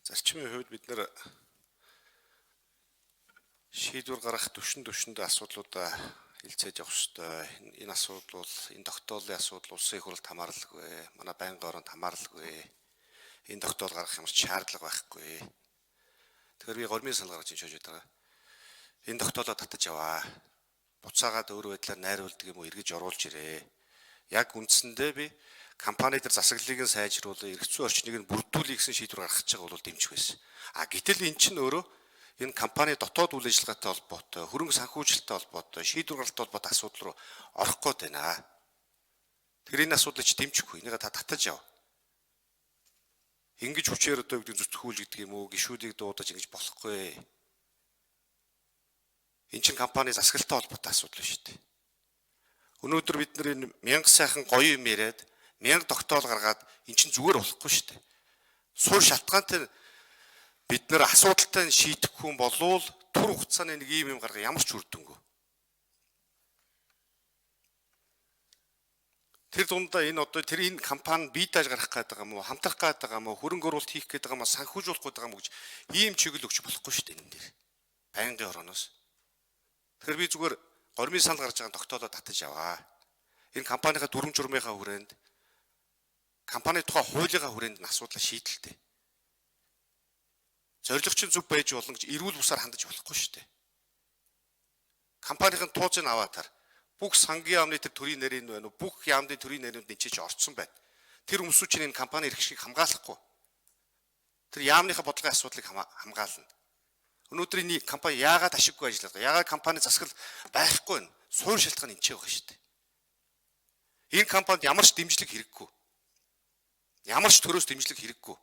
Зарчмын хувьд бид нэр шийдвэр гаргах түвшиндээ асуудлуудаа хилцээж явах ёстой. Энэ асуудал бол энэ тогтоолын асуудал улсын хурлд хамааралгүй, манай байнгын оронд хамааралгүй. Энэ тогтоол гаргах ямар ч шаардлага байхгүй. Тэгэхээр би гормын санал гаргаж шийдэж байгаа. Энэ тогтоолоо татаж аваа. Буцаагаад өөр байдлаар найруулдаг юм уу эргэж оруулж ирээ. Яг үндсэндээ би компани дээр засаглалыг нь сайжруулах, эрх зүйн орчныг нь бүрдүүлэх гэсэн шийдвэр гаргах гэж байгаа бол дэмжих байсан. Гэтэл эн чинь өөрөө энэ компани дотоод үйл ажиллагаатай холбоотой, хөрөнгө санхүүжилттэй холбоотой, шийдвэр гаргалтай холбоотой асуудал руу орох гээд байна. Тэгэхээр энэ асуудлыг чи дэмжихгүй, энийг та татаж ав. Ингэж хүчээр одоо гэдэг зүтгүүл гэдэг юм уу, гишүүдийг дуудаж ингэж болохгүй. Энэ чинь компани засаглалтай холбоотой асуудал шүү дээ. Өнөөдөр бид нар энэ мянга сайхан гоё юм яриад, мянга тогтоол гаргаад эн чинь зүгээр болохгүй шүү дээ. Суурь шалтгаантай бид нэр асуудалтай шийдэхгүй болвол түр хугацааны нэг юм гарга ямар ч үр дүнгүй. Тэр дундаа энэ компани бие дааж гарах гээд байгаа юм уу, хамтрах гээд байгаа юм уу, хөрөнгө оруулалт хийх гээд байгаа юм уу, санхүүжүүлэх гээд байгаа юм уу гэж ийм чиглэл өгч болохгүй шүү дээ энэ дээр. Байнгын орооноос. Тэгэхээр би зүгээр гормын санал гарч байгаа тогтоолоо татаж аваа. Энэ компанийхаа дүрм журмынхаа хүрээнд, компани тухай хуулийнхаа хүрээнд нь асуудлаа шийдэлтэй. Зорилгочин зүв байж болно гэж эрүүл бусаар хандаж болохгүй шүү дээ. Компанийн тууцыг аваад тар. Бүх сангийн яамны тэр төрийн нарийн байна уу? Бүх яамны төрийн нариунд ничээж орцсон байна. Тэр хүмүүсүүд чинь энэ компани эрх шиг хамгаалахгүй. Тэр яамныхаа бодлогын асуудлыг хамгаална. Өнөөдөр энэ компани яагаад ашиггүй ажиллаад байгаа? Яагаад компани засаглал байхгүй вэ? Суурь шалтгаан энэ ч байгаа шүү дээ. Энэ компанид ямар ч дэмжлэг хэрэггүй. Ямар ч төрөөс дэмжлэг хэрэггүй.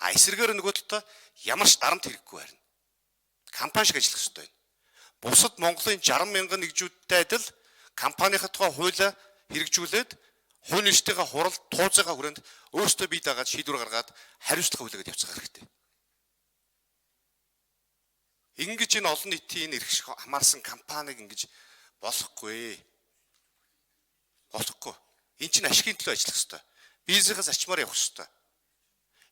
Эсрэгээр нөгөө талаа ямар ч дарамт хэрэггүй харин. Компани шиг ажиллах ёстой байна. Бусад Монголын 60 мянган нэгжүүдтэй адил компанийхаа тухай хуулиа хэрэгжүүлээд хувь нэрштэйгээ хурал тууцыгаа хүрээнд өөрсдөө бие дагаад шийдвэр гаргаад хариуцлага хүлээгээд явцгаа хэрэгтэй. Ингэж энэ олон нийтийн эрх шиг хамаарсан компаниг ингэж болохгүй. Болохгүй. Энд чинь ашигын төлөө ажиллах ёстой. Бизнесээс ачмаар явах ёстой.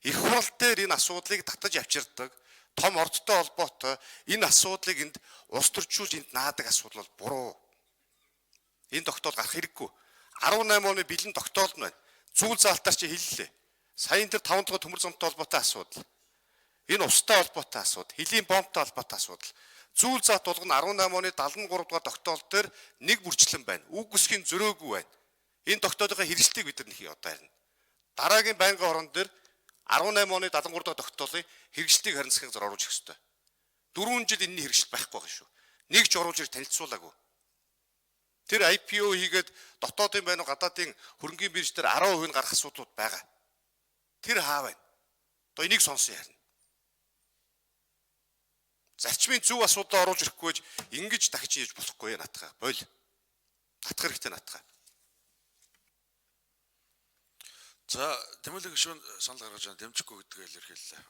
Их хурал дээр энэ асуудлыг татаж авчирдаг, том ордтой холбоотой энэ асуудлыг энд улс төрчүүлж энд наадаг асуудал бол буруу. Энэ тогтоол гарах хэрэггүй. 18 оны бэлэн тогтоол нь байна. Зүйл заалтаар чи хэллээ. Саяын тэр 5 дугаар төмөр замтай холбоотой асуудал. Энэ устай холбоотой асуудал, хэлийн бомбтой холбоотой асуудал. Зүйл заалт болгоно 18 оны 73 дугаар тогтоол дээр нэг бүрчлэн байна. Үг гүсгийн зөрөөгүй байна. Энэ тогтоолын хэрэгжилтийг бид нар нэг одоо харна. Дараагийн байнгын орон дээр 18 оны 73 дугаар тогтоолын хэрэгжилтийг харилцахыг зор оруулах ёстой. 4 жил энэний хэрэгжилт байхгүй байгаа шүү. Нэг ч оруулж ирэх танилцуулаагүй. Тэр IPO хийгээд дотоодын байна уу гадаадын хөрөнгөний бирж дээр 10% нь гарах асуудлууд байгаа. Тэр хаа байна? Одоо энийг сонсон ярина. Зарчмын зөв асуудал оруулж ирэхгүй гэж ингэж дахиж хийж болохгүй наатах. Бойл. Татах хэрэгтэй наатах. За, Тэмүүлэг гишүүн санал гаргаж байгаа дэмжихгүй гэдгээ илэрхийллээ.